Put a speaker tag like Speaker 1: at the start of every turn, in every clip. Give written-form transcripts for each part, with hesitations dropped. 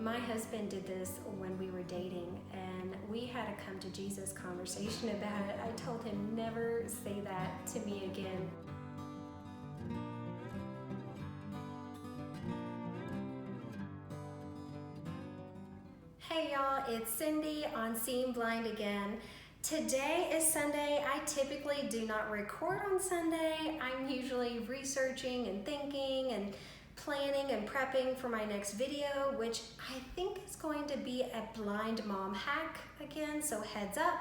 Speaker 1: My husband did this when we were dating, and we had a come to Jesus conversation about it. I told him never say that to me again. Hey y'all, it's Cindy on Seeing Blind again. Today is Sunday. I typically do not record on Sunday. I'm usually researching and thinking and planning and prepping for my next video, which I think is going to be a blind mom hack again, so heads up.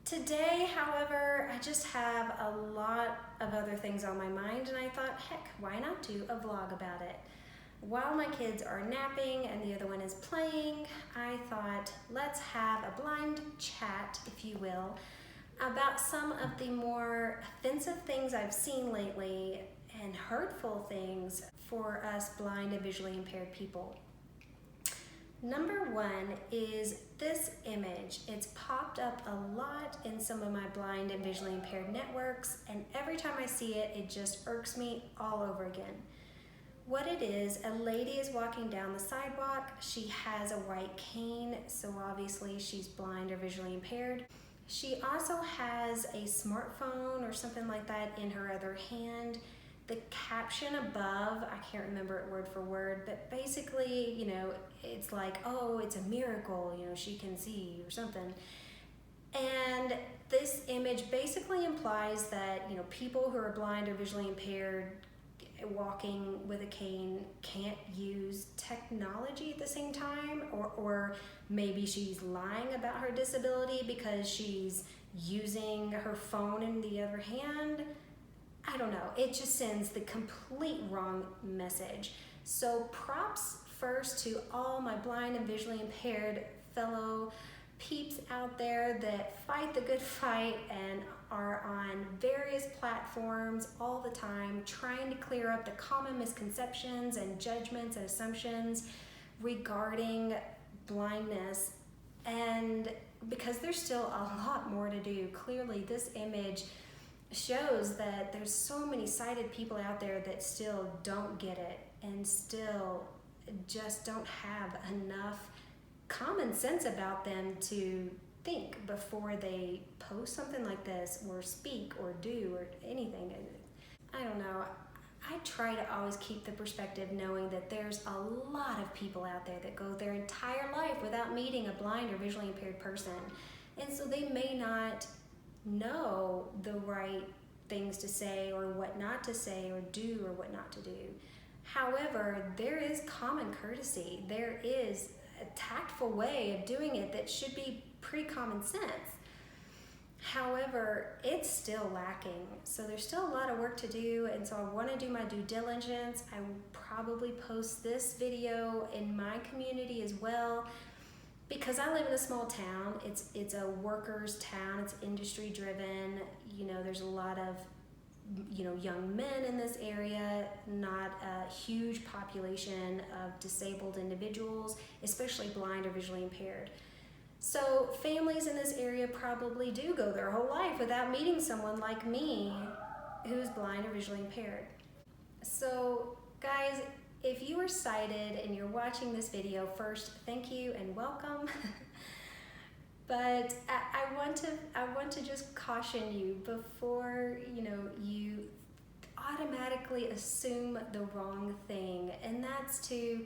Speaker 1: Today, however, I just have a lot of other things on my mind, and I thought, heck, why not do a vlog about it? While my kids are napping and the other one is playing, I thought, let's have a blind chat, if you will, about some of the more offensive things I've seen lately and hurtful things for us blind and visually impaired people. Number one is this image. It's popped up a lot in some of my blind and visually impaired networks, and every time I see it, it just irks me all over again. What it is, a lady is walking down the sidewalk. She has a white cane, so obviously she's blind or visually impaired. She also has a smartphone or something like that in her other hand. The caption above, I can't remember it word for word, but basically, it's like, oh, it's a miracle, she can see or something. And this image basically implies that, people who are blind or visually impaired walking with a cane can't use technology at the same time, or maybe she's lying about her disability because she's using her phone in the other hand. I don't know, it just sends the complete wrong message. So props first to all my blind and visually impaired fellow peeps out there that fight the good fight and are on various platforms all the time trying to clear up the common misconceptions and judgments and assumptions regarding blindness. And because there's still a lot more to do. Clearly this image shows that there's so many sighted people out there that still don't get it and still just don't have enough common sense about them to think before they post something like this or speak or do or anything. I don't know. I try to always keep the perspective knowing that there's a lot of people out there that go their entire life without meeting a blind or visually impaired person. And so they may not know the right things to say or what not to say or do or what not to do. However, there is common courtesy. There is a tactful way of doing it that should be pretty common sense. However, it's still lacking. So there's still a lot of work to do, and so I want to do my due diligence. I will probably post this video in my community as well, because I live in a small town. It's a workers' town. It's industry driven. There's a lot of young men in this area, not a huge population of disabled individuals, especially blind or visually impaired. So families in this area probably do go their whole life without meeting someone like me who's blind or visually impaired. So guys, if you are sighted and you're watching this video, first, thank you and welcome. But I want to just caution you before you automatically assume the wrong thing, and that's to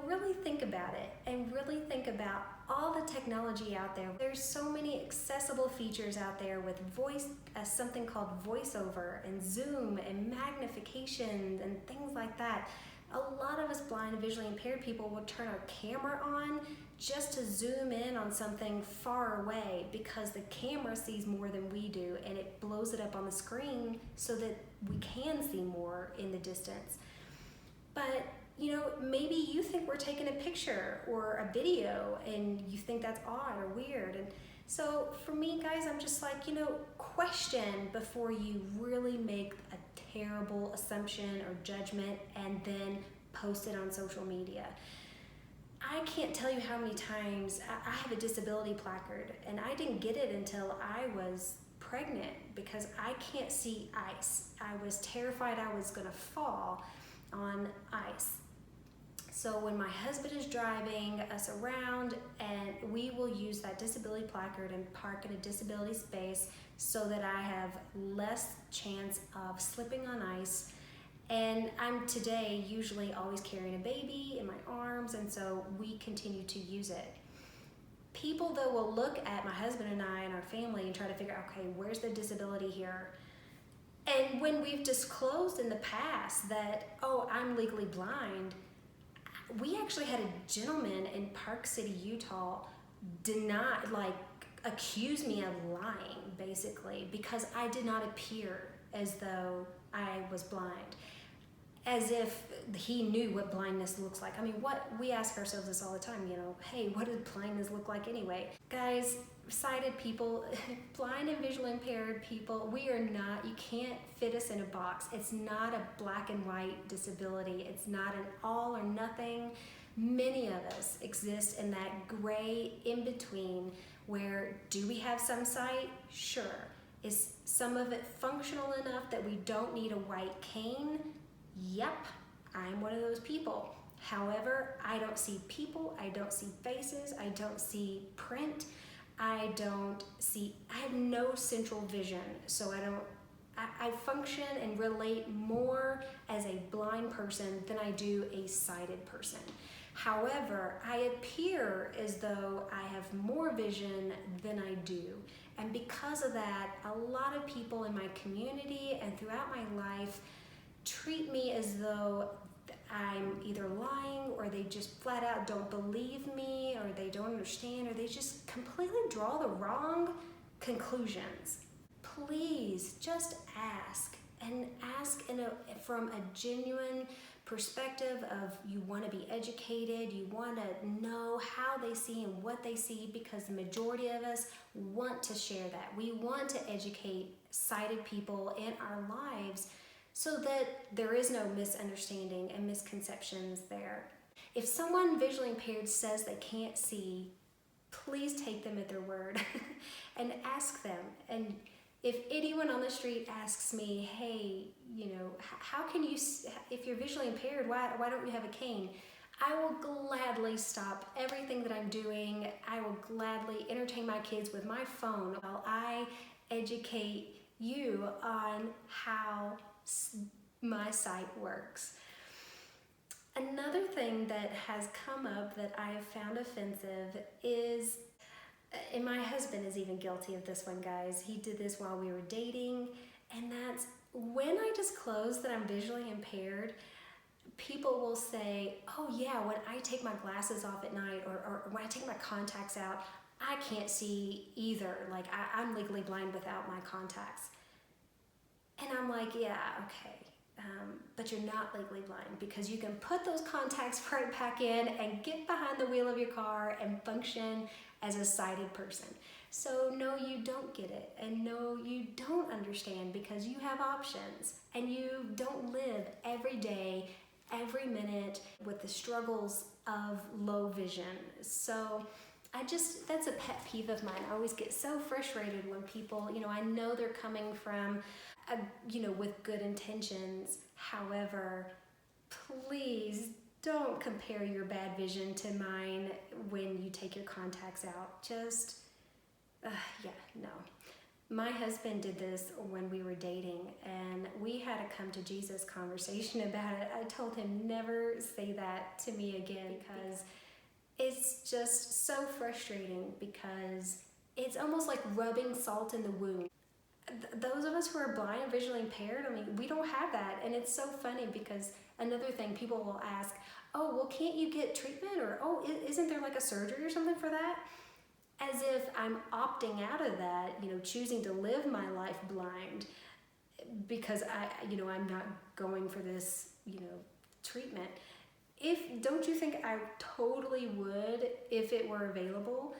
Speaker 1: really think about it and really think about all the technology out there. There's so many accessible features out there with voice, something called voiceover and Zoom and magnification and things like that. A lot of us blind and visually impaired people will turn our camera on just to zoom in on something far away because the camera sees more than we do, and it blows it up on the screen so that we can see more in the distance. But maybe you think we're taking a picture or a video and you think that's odd or weird. And so for me, guys, I'm just like, question before you really make a terrible assumption or judgment and then post it on social media. I can't tell you how many times I have a disability placard, and I didn't get it until I was pregnant because I can't see ice. I was terrified I was gonna fall on ice. So when my husband is driving us around, and we will use that disability placard and park in a disability space so that I have less chance of slipping on ice. And I'm today usually always carrying a baby in my arms, and so we continue to use it. People though will look at my husband and I and our family and try to figure out, okay, where's the disability here? And when we've disclosed in the past that, oh, I'm legally blind, we actually had a gentleman in Park City, Utah, accuse me of lying, basically, because I did not appear as though I was blind, as if he knew what blindness looks like. I mean, we ask ourselves this all the time, hey, what does blindness look like anyway? Guys, sighted people, blind and visually impaired people, we are not, you can't fit us in a box. It's not a black and white disability. It's not an all or nothing. Many of us exist in that gray in between where, do we have some sight? Sure. Is some of it functional enough that we don't need a white cane? Yep, I'm one of those people. However, I don't see people, I don't see faces, I don't see print, I have no central vision, so I function and relate more as a blind person than I do a sighted person. However, I appear as though I have more vision than I do. And because of that, a lot of people in my community and throughout my life treat me as though I'm either lying, or they just flat out don't believe me, or they don't understand, or they just completely draw the wrong conclusions. Please just ask, and ask from a genuine perspective of, you want to be educated, you want to know how they see and what they see, because the majority of us want to share that. We want to educate sighted people in our lives so that there is no misunderstanding and misconceptions there. If someone visually impaired says they can't see, please take them at their word and ask them. And if anyone on the street asks me, hey, how can you, if you're visually impaired, why don't you have a cane? I will gladly stop everything that I'm doing. I will gladly entertain my kids with my phone while I educate you on how my sight works. Another thing that has come up that I have found offensive is, and my husband is even guilty of this one, guys. He did this while we were dating, and that's when I disclose that I'm visually impaired, people will say, oh yeah, when I take my glasses off at night, or when I take my contacts out, I can't see either. Like, I'm legally blind without my contacts. And I'm like, yeah, okay, but you're not legally blind, because you can put those contacts right back in and get behind the wheel of your car and function as a sighted person. So no, you don't get it, and no, you don't understand, because you have options, and you don't live every day, every minute with the struggles of low vision. So that's a pet peeve of mine. I always get so frustrated when people, I know they're coming from with good intentions. However, please don't compare your bad vision to mine when you take your contacts out. Just, no. My husband did this when we were dating, and we had a come to Jesus conversation about it. I told him, never say that to me again, because it's just so frustrating, because it's almost like rubbing salt in the wound. Those of us who are blind and visually impaired, we don't have that. And it's so funny, because another thing, people will ask, oh, well, can't you get treatment? Or, oh, isn't there like a surgery or something for that? As if I'm opting out of that, choosing to live my life blind because I'm not going for this, treatment. Don't you think I totally would if it were available?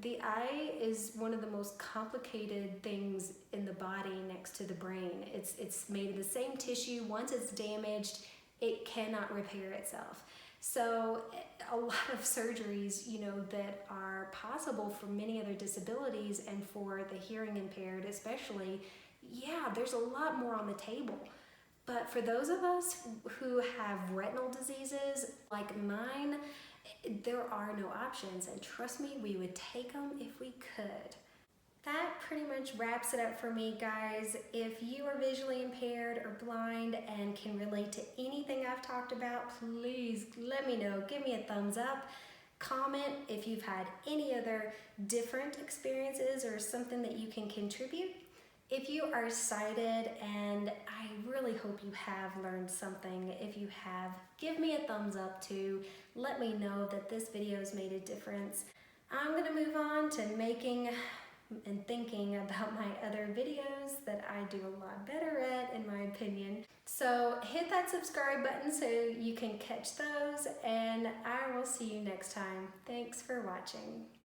Speaker 1: The eye is one of the most complicated things in the body next to the brain. It's made of the same tissue. Once it's damaged, it cannot repair itself. So a lot of surgeries, that are possible for many other disabilities, and for the hearing impaired especially, yeah, there's a lot more on the table. But for those of us who have retinal diseases like mine, there are no options, and trust me, we would take them if we could. That pretty much wraps it up for me, guys. If you are visually impaired or blind and can relate to anything I've talked about, please let me know. Give me a thumbs up. Comment if you've had any other different experiences or something that you can contribute. If you are sighted, and I really hope you have learned something, if you have, give me a thumbs up too. Let me know that this video has made a difference. I'm gonna move on to making and thinking about my other videos that I do a lot better at, in my opinion. So hit that subscribe button so you can catch those, and I will see you next time. Thanks for watching.